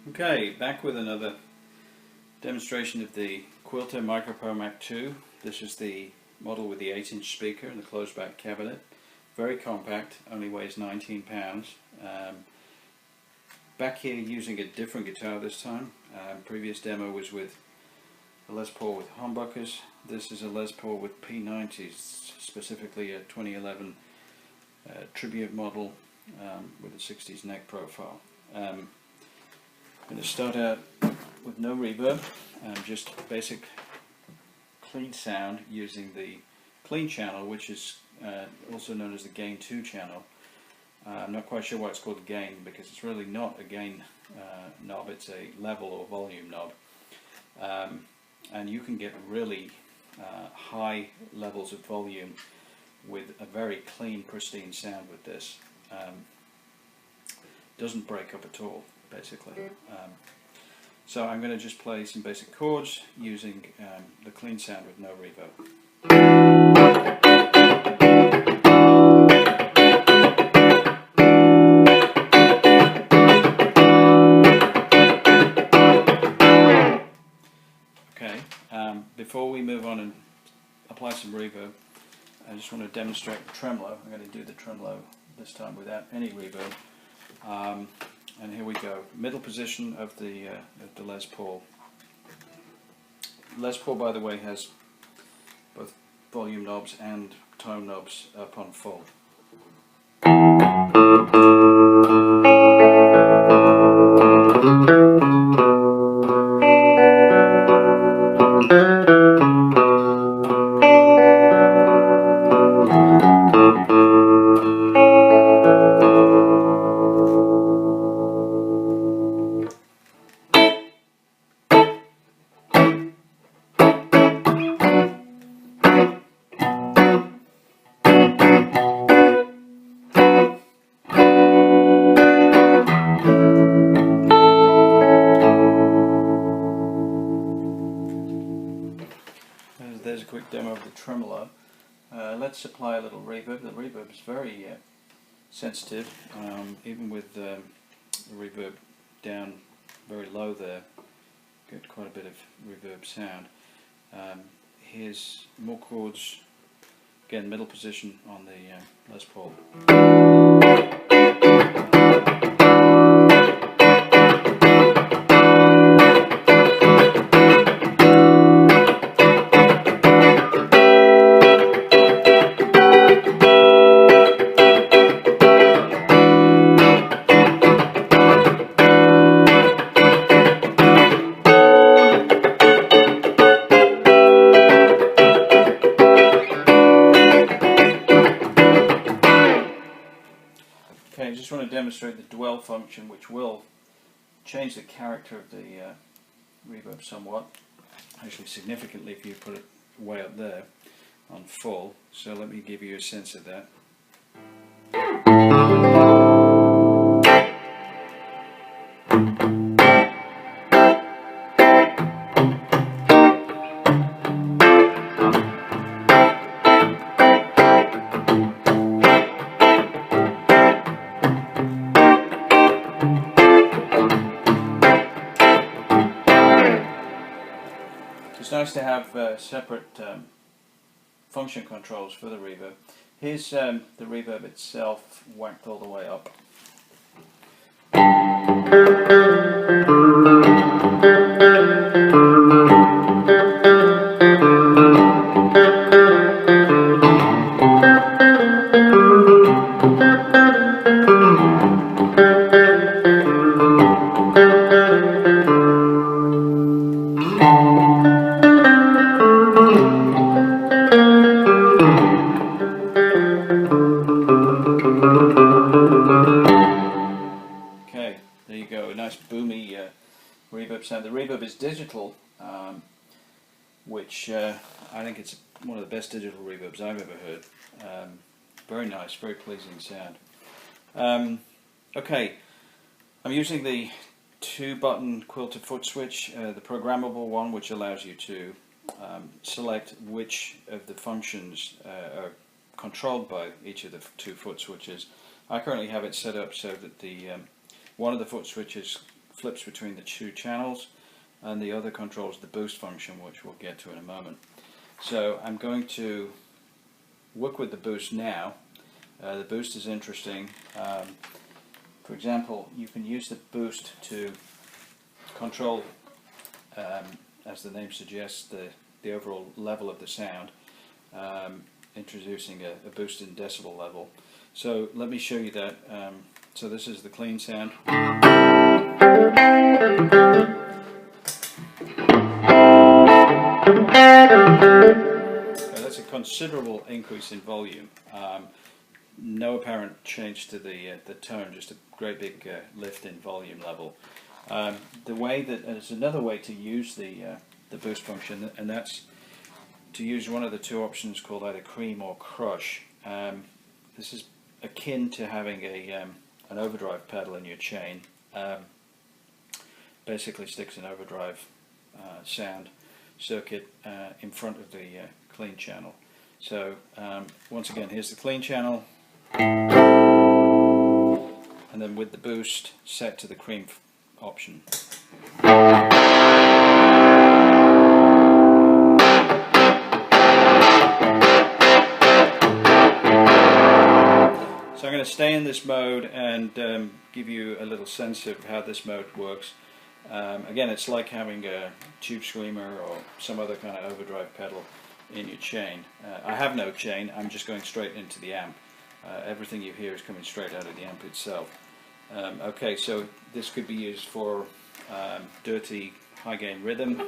Okay, back with another demonstration of the Quilter Micropro Mach 2. This is the model with the 8-inch speaker and the closed back cabinet. Very compact, only weighs 19 pounds. Back here using a different guitar this time. Previous demo was with a Les Paul with humbuckers. This is a Les Paul with P90s, specifically a 2011 tribute model with a 60s neck profile. I'm going to start out with no reverb, just basic clean sound using the clean channel, which is also known as the gain 2 channel. I'm not quite sure why it's called gain, because it's really not a gain knob, it's a level or volume knob. And you can get really high levels of volume with a very clean, pristine sound with this. Doesn't break up at all, basically. So I'm going to just play some basic chords using the clean sound with no reverb. Okay, before we move on and apply some reverb, I just want to demonstrate the tremolo. I'm going to do the tremolo this time without any reverb. And here we go. Middle position of the Les Paul. Les Paul, by the way, has both volume knobs and tone knobs up on full. There's a quick demo of the tremolo. Let's apply a little reverb. The reverb is very sensitive, even with the reverb down very low there, get quite a bit of reverb sound. Here's more chords, again middle position on the Les Paul. Okay, I just want to demonstrate the dwell function, which will change the character of the reverb somewhat, actually significantly if you put it way up there on full. So let me give you a sense of that. It's nice to have separate function controls for the reverb. Here's the reverb itself whacked all the way up. Okay, there you go, a nice boomy reverb sound. The reverb is digital, which I think it's one of the best digital reverbs I've ever heard. Very nice, very pleasing sound. Okay, I'm using the 2-button Quilter foot switch, the programmable one, which allows you to select which of the functions are controlled by each of the 2 foot switches. I currently have it set up so that the one of the foot switches flips between the two channels, and the other controls the boost function, which we'll get to in a moment. So I'm going to work with the boost now. The boost is interesting. For example, you can use the boost to control, as the name suggests, the overall level of the sound, introducing a boost in decibel level. So let me show you that. So this is the clean sound. That's a considerable increase in volume. No apparent change to the tone, just a great big lift in volume level. There's another way to use the boost function, and that's to use one of the two options called either cream or crush. This is akin to having an overdrive pedal in your chain. Basically sticks an overdrive sound circuit in front of the clean channel. So once again, here's the clean channel, and then with the boost set to the cream option. So I'm going to stay in this mode and give you a little sense of how this mode works. Again, it's like having a tube screamer or some other kind of overdrive pedal in your chain. I have no chain, I'm just going straight into the amp. Everything you hear is coming straight out of the amp itself. Okay, so this could be used for dirty high gain rhythm.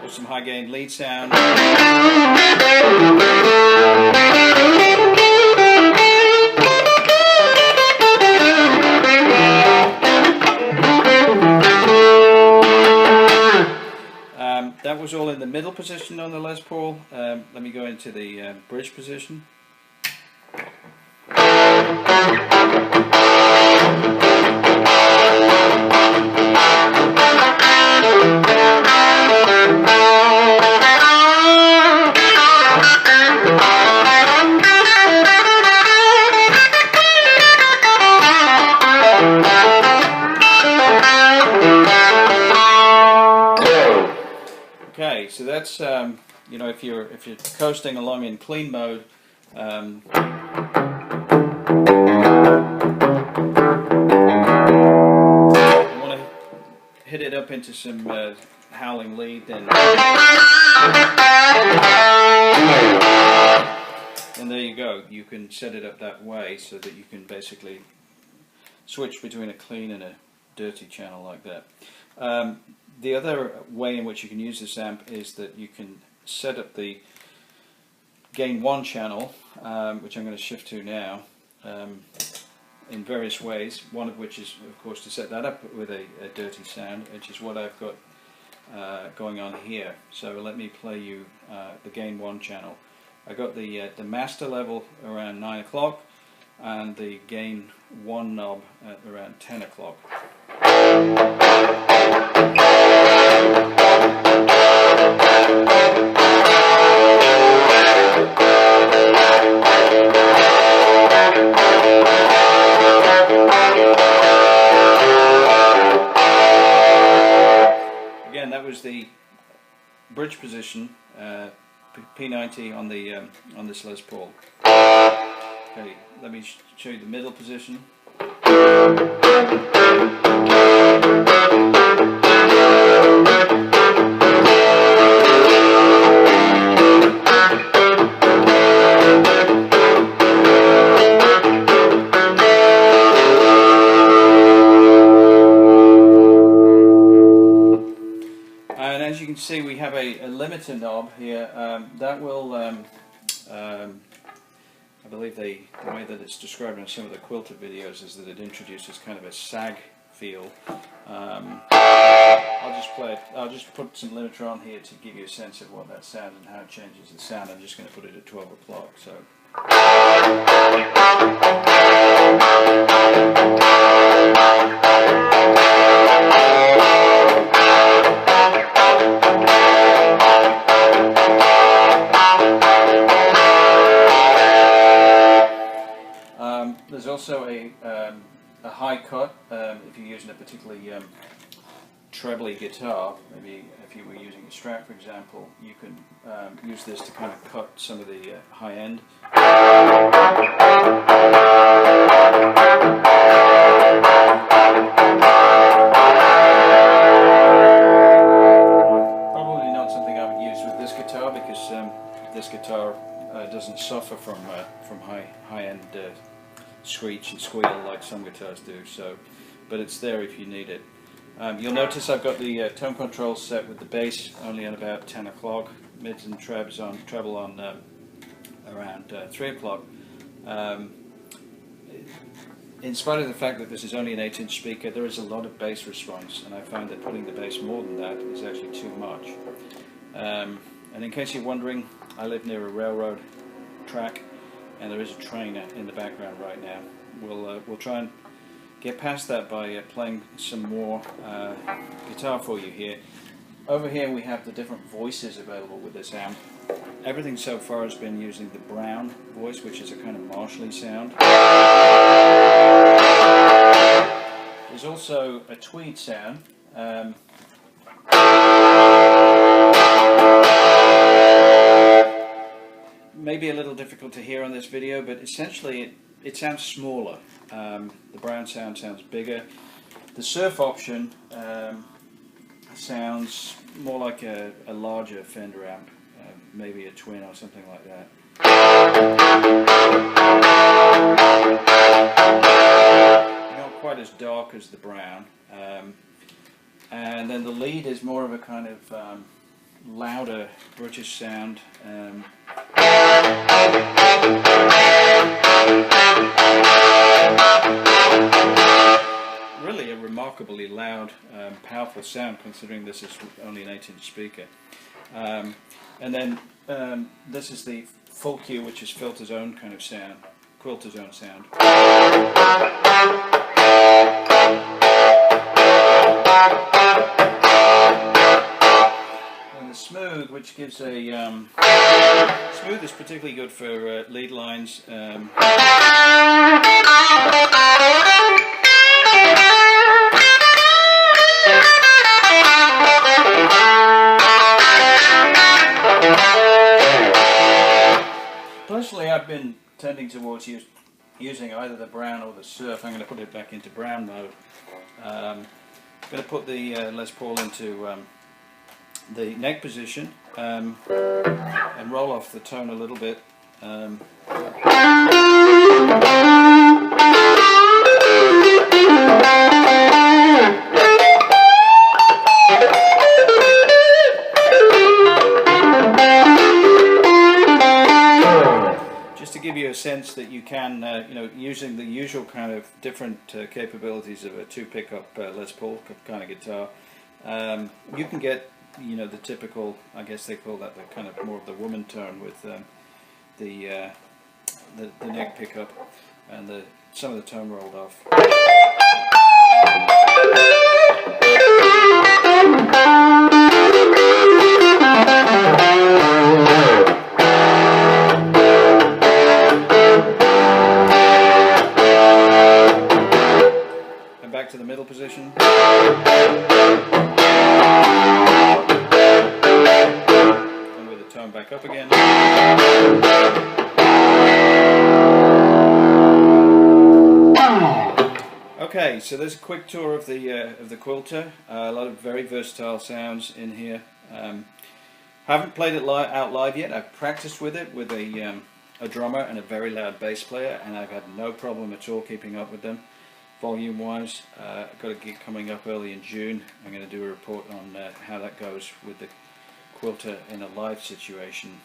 Or some high gain lead sound. That was all in the middle position on the Les Paul. Let me go into the bridge position. Okay, so that's you know, if you're coasting along in clean mode, you want to hit it up into some howling lead, then and there you go. You can set it up that way so that you can basically switch between a clean and a dirty channel like that. The other way in which you can use this amp is that you can set up the gain 1 channel, which I'm going to shift to now, in various ways, one of which is of course to set that up with a dirty sound, which is what I've got going on here. So let me play you the gain 1 channel. I got the master level around 9 o'clock and the gain 1 knob at around 10 o'clock. Again, that was the bridge position, P90 on this Les Paul. Okay, let me show you the middle position. And as you can see, we have a limiter knob here. That will, I believe the way that it's described in some of the Quilter videos is that it introduces kind of a sag feel. I'll just play it. I'll just put some limiter on here to give you a sense of what that sounds and how it changes the sound. I'm just going to put it at 12 o'clock. So. if you're using a particularly trebly guitar, maybe if you were using a Strat for example, you can use this to kind of cut some of the high end. Probably not something I would use with this guitar, because this guitar doesn't suffer from high end screech and squeal like some guitars do. So, but it's there if you need it. You'll notice I've got the tone control set with the bass only at about 10 o'clock, mids and treble on around 3 o'clock. In spite of the fact that this is only an 8-inch speaker, there is a lot of bass response, and I find that putting the bass more than that is actually too much. And in case you're wondering, I live near a railroad track, and there is a train in the background right now. We'll try and get past that by playing some more guitar for you here. Over here we have the different voices available with this amp. Everything so far has been using the brown voice, which is a kind of marshally sound. There's also a tweed sound. Maybe a little difficult to hear on this video, but essentially it sounds smaller. The brown sound sounds bigger. The surf option sounds more like a larger Fender amp, maybe a twin or something like that. Not quite as dark as the brown. And then the lead is more of a kind of louder British sound. Really a remarkably loud, powerful sound, considering this is only an 8-inch speaker. And then this is the full Q, which is Filter's own kind of sound, Quilter's own sound. And the smooth, which gives a smooth is particularly good for lead lines. Personally, I've been tending towards using either the brown or the surf. I'm going to put it back into brown mode. I'm going to put the Les Paul into the neck position and roll off the tone a little bit. Just to give you a sense that you can, using the usual kind of different capabilities of a 2-pickup Les Paul kind of guitar, you can get, the typical, I guess they call that the kind of more of the woman tone with the neck pickup and some of the tone rolled off. And back to the middle position. And with the tone back up again. Okay, so there's a quick tour of the Quilter. A lot of very versatile sounds in here. Haven't played it out live yet. I've practiced with it with a drummer and a very loud bass player, and I've had no problem at all keeping up with them volume wise. I've got a gig coming up early in June. I'm going to do a report on how that goes with the Quilter in a live situation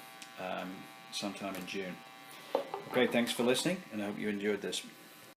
sometime in June. Okay, thanks for listening, and I hope you enjoyed this.